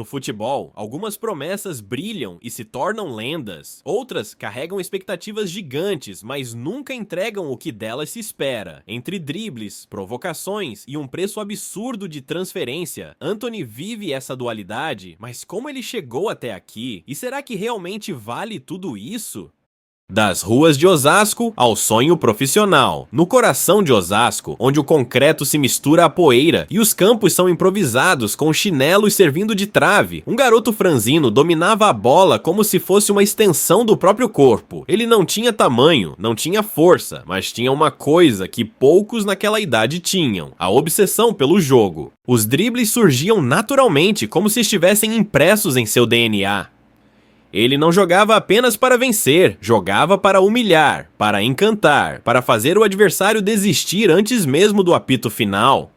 No futebol, algumas promessas brilham e se tornam lendas. Outras carregam expectativas gigantes, mas nunca entregam o que delas se espera. Entre dribles, provocações e um preço absurdo de transferência, Antony vive essa dualidade, mas como ele chegou até aqui? E será que realmente vale tudo isso? Das ruas de Osasco ao sonho profissional. No coração de Osasco, onde o concreto se mistura à poeira e os campos são improvisados com chinelos servindo de trave, um garoto franzino dominava a bola como se fosse uma extensão do próprio corpo. Ele não tinha tamanho, não tinha força, mas tinha uma coisa que poucos naquela idade tinham: a obsessão pelo jogo. Os dribles surgiam naturalmente, como se estivessem impressos em seu DNA. Ele não jogava apenas para vencer, jogava para humilhar, para encantar, para fazer o adversário desistir antes mesmo do apito final.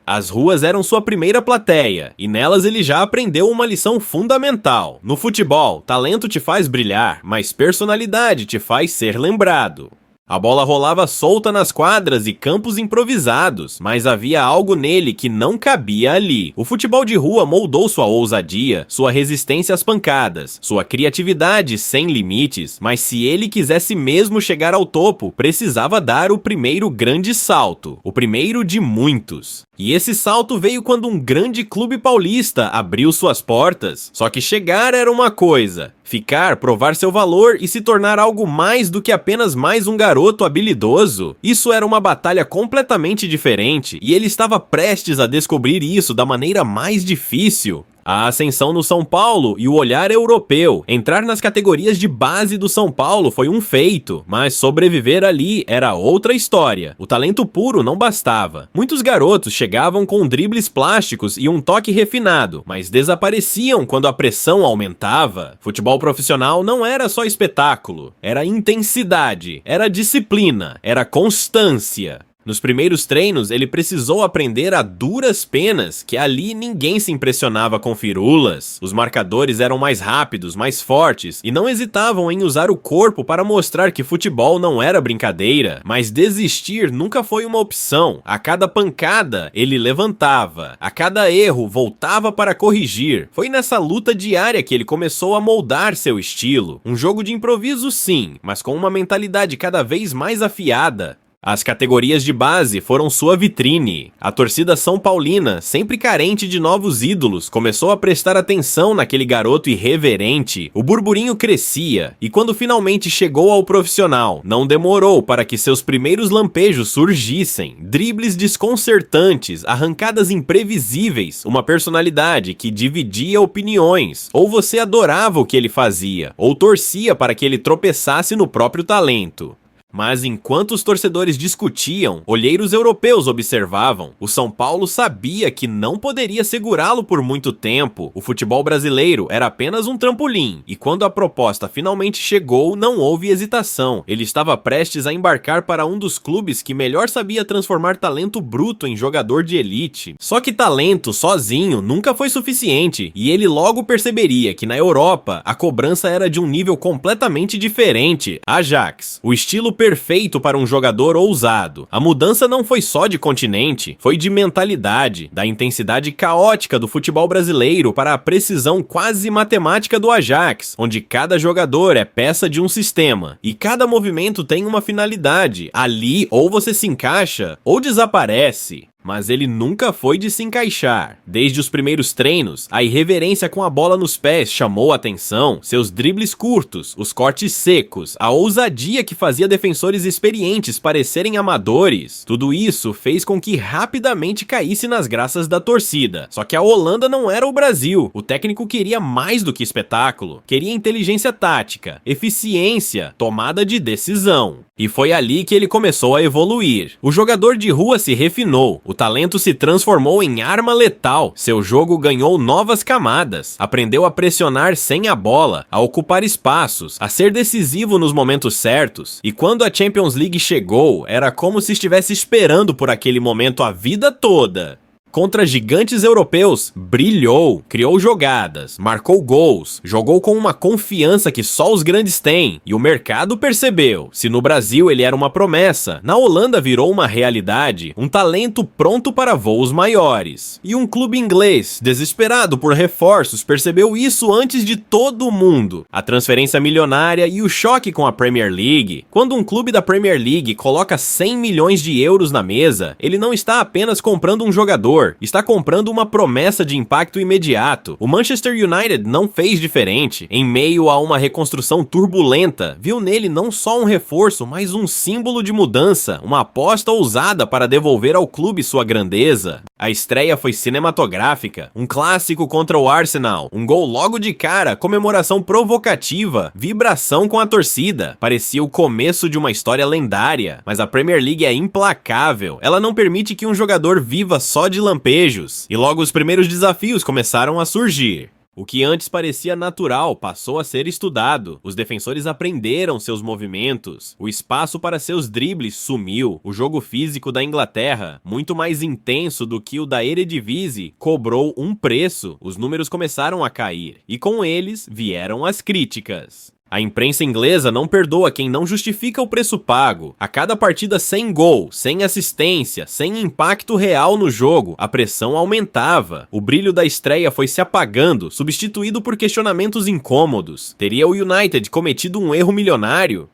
As ruas eram sua primeira plateia, e nelas ele já aprendeu uma lição fundamental. No futebol, talento te faz brilhar, mas personalidade te faz ser lembrado. A bola rolava solta nas quadras e campos improvisados, mas havia algo nele que não cabia ali. O futebol de rua moldou sua ousadia, sua resistência às pancadas, sua criatividade sem limites, mas se ele quisesse mesmo chegar ao topo, precisava dar o primeiro grande salto, o primeiro de muitos. E esse salto veio quando um grande clube paulista abriu suas portas. Só que chegar era uma coisa, ficar, provar seu valor e se tornar algo mais do que apenas mais um garoto habilidoso, isso era uma batalha completamente diferente, e ele estava prestes a descobrir isso da maneira mais difícil. A ascensão no São Paulo e o olhar europeu. Entrar nas categorias de base do São Paulo foi um feito, mas sobreviver ali era outra história. O talento puro não bastava. Muitos garotos chegavam com dribles plásticos e um toque refinado, mas desapareciam quando a pressão aumentava. Futebol profissional não era só espetáculo, era intensidade, era disciplina, era constância. Nos primeiros treinos, ele precisou aprender a duras penas que ali ninguém se impressionava com firulas. Os marcadores eram mais rápidos, mais fortes, e não hesitavam em usar o corpo para mostrar que futebol não era brincadeira. Mas desistir nunca foi uma opção. A cada pancada, ele levantava. A cada erro, voltava para corrigir. Foi nessa luta diária que ele começou a moldar seu estilo. Um jogo de improviso, sim, mas com uma mentalidade cada vez mais afiada. As categorias de base foram sua vitrine. A torcida São Paulina, sempre carente de novos ídolos, começou a prestar atenção naquele garoto irreverente. O burburinho crescia, e quando finalmente chegou ao profissional, não demorou para que seus primeiros lampejos surgissem. Dribles desconcertantes, arrancadas imprevisíveis, uma personalidade que dividia opiniões. Ou você adorava o que ele fazia, ou torcia para que ele tropeçasse no próprio talento. Mas enquanto os torcedores discutiam, olheiros europeus observavam. O São Paulo sabia que não poderia segurá-lo por muito tempo. O futebol brasileiro era apenas um trampolim, e quando a proposta finalmente chegou, não houve hesitação. Ele estava prestes a embarcar para um dos clubes que melhor sabia transformar talento bruto em jogador de elite. Só que talento sozinho nunca foi suficiente, e ele logo perceberia que na Europa a cobrança era de um nível completamente diferente. Ajax, o estilo perfeito para um jogador ousado. A mudança não foi só de continente, foi de mentalidade, da intensidade caótica do futebol brasileiro para a precisão quase matemática do Ajax, onde cada jogador é peça de um sistema, e cada movimento tem uma finalidade. Ali, ou você se encaixa, ou desaparece. Mas ele nunca foi de se encaixar. Desde os primeiros treinos, a irreverência com a bola nos pés chamou a atenção, seus dribles curtos, os cortes secos, a ousadia que fazia defensores experientes parecerem amadores. Tudo isso fez com que rapidamente caísse nas graças da torcida. Só que a Holanda não era o Brasil. O técnico queria mais do que espetáculo. Queria inteligência tática, eficiência, tomada de decisão. E foi ali que ele começou a evoluir. O jogador de rua se refinou. O talento se transformou em arma letal, seu jogo ganhou novas camadas, aprendeu a pressionar sem a bola, a ocupar espaços, a ser decisivo nos momentos certos, e quando a Champions League chegou, era como se estivesse esperando por aquele momento a vida toda. contra gigantes europeus, brilhou, criou jogadas, marcou gols, jogou com uma confiança que só os grandes têm, e o mercado percebeu. Se no Brasil ele era uma promessa, na Holanda virou uma realidade, um talento pronto para voos maiores. E um clube inglês, desesperado por reforços, percebeu isso antes de todo mundo. A transferência milionária e o choque com a Premier League. Quando um clube da Premier League coloca 100 milhões de euros na mesa, ele não está apenas comprando um jogador, está comprando uma promessa de impacto imediato. O Manchester United não fez diferente. Em meio a uma reconstrução turbulenta, viu nele não só um reforço, mas um símbolo de mudança, uma aposta ousada para devolver ao clube sua grandeza. A estreia foi cinematográfica, um clássico contra o Arsenal, um gol logo de cara, comemoração provocativa, vibração com a torcida. Parecia o começo de uma história lendária, mas a Premier League é implacável. Ela não permite que um jogador viva só de lampejos. E logo os primeiros desafios começaram a surgir. O que antes parecia natural passou a ser estudado. Os defensores aprenderam seus movimentos. O espaço para seus dribles sumiu. O jogo físico da Inglaterra, muito mais intenso do que o da Eredivisie, cobrou um preço. Os números começaram a cair. E com eles vieram as críticas. A imprensa inglesa não perdoa quem não justifica o preço pago. A cada partida sem gol, sem assistência, sem impacto real no jogo, a pressão aumentava. O brilho da estreia foi se apagando, substituído por questionamentos incômodos. Teria o United cometido um erro milionário?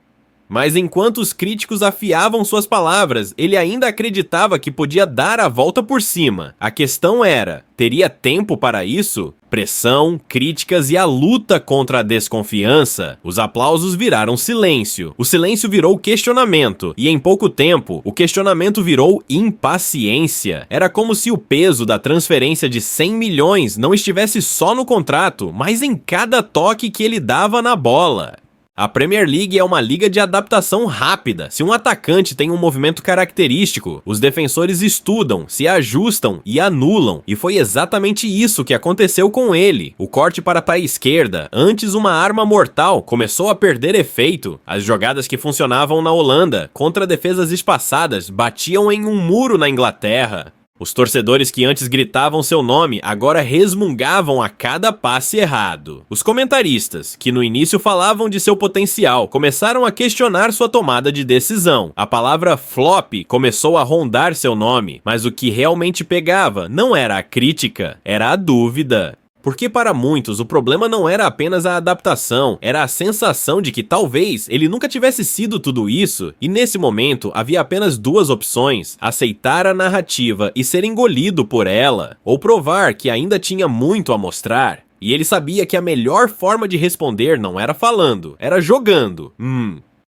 Mas enquanto os críticos afiavam suas palavras, ele ainda acreditava que podia dar a volta por cima. A questão era, teria tempo para isso? Pressão, críticas e a luta contra a desconfiança. Os aplausos viraram silêncio. O silêncio virou questionamento. E em pouco tempo, o questionamento virou impaciência. Era como se o peso da transferência de 100 milhões não estivesse só no contrato, mas em cada toque que ele dava na bola. A Premier League é uma liga de adaptação rápida. Se um atacante tem um movimento característico, os defensores estudam, se ajustam e anulam. E foi exatamente isso que aconteceu com ele. O corte para a esquerda, antes uma arma mortal, começou a perder efeito. As jogadas que funcionavam na Holanda, contra defesas espaçadas, batiam em um muro na Inglaterra. Os torcedores que antes gritavam seu nome agora resmungavam a cada passe errado. Os comentaristas, que no início falavam de seu potencial, começaram a questionar sua tomada de decisão. A palavra flop começou a rondar seu nome, mas o que realmente pegava não era a crítica, era a dúvida. Porque para muitos o problema não era apenas a adaptação, era a sensação de que talvez ele nunca tivesse sido tudo isso, e nesse momento havia apenas duas opções: aceitar a narrativa e ser engolido por ela, ou provar que ainda tinha muito a mostrar. E ele sabia que a melhor forma de responder não era falando, era jogando.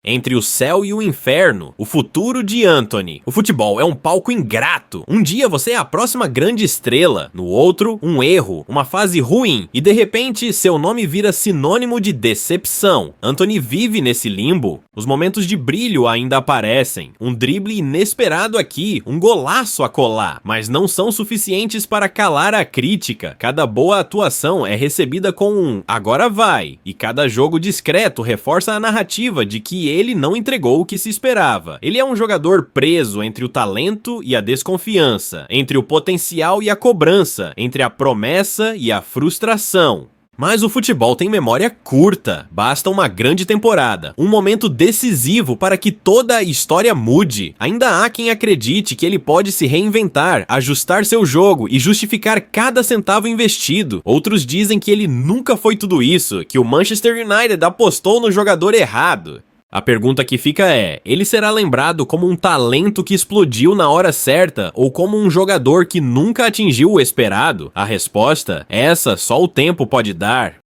Entre o céu e o inferno, o futuro de Antony. O futebol é um palco ingrato. Um dia você é a próxima grande estrela, no outro, um erro, uma fase ruim, e de repente seu nome vira sinônimo de decepção. Antony vive nesse limbo. Os momentos de brilho ainda aparecem. Um drible inesperado aqui, um golaço acolá, mas não são suficientes para calar a crítica. Cada boa atuação é recebida com um "agora vai", e cada jogo discreto reforça a narrativa de que ele não entregou o que se esperava. Ele é um jogador preso entre o talento e a desconfiança, entre o potencial e a cobrança, entre a promessa e a frustração. Mas o futebol tem memória curta, basta uma grande temporada, um momento decisivo para que toda a história mude. Ainda há quem acredite que ele pode se reinventar, ajustar seu jogo e justificar cada centavo investido. Outros dizem que ele nunca foi tudo isso, que o Manchester United apostou no jogador errado. A pergunta que fica é, ele será lembrado como um talento que explodiu na hora certa ou como um jogador que nunca atingiu o esperado? A resposta, essa só o tempo pode dar.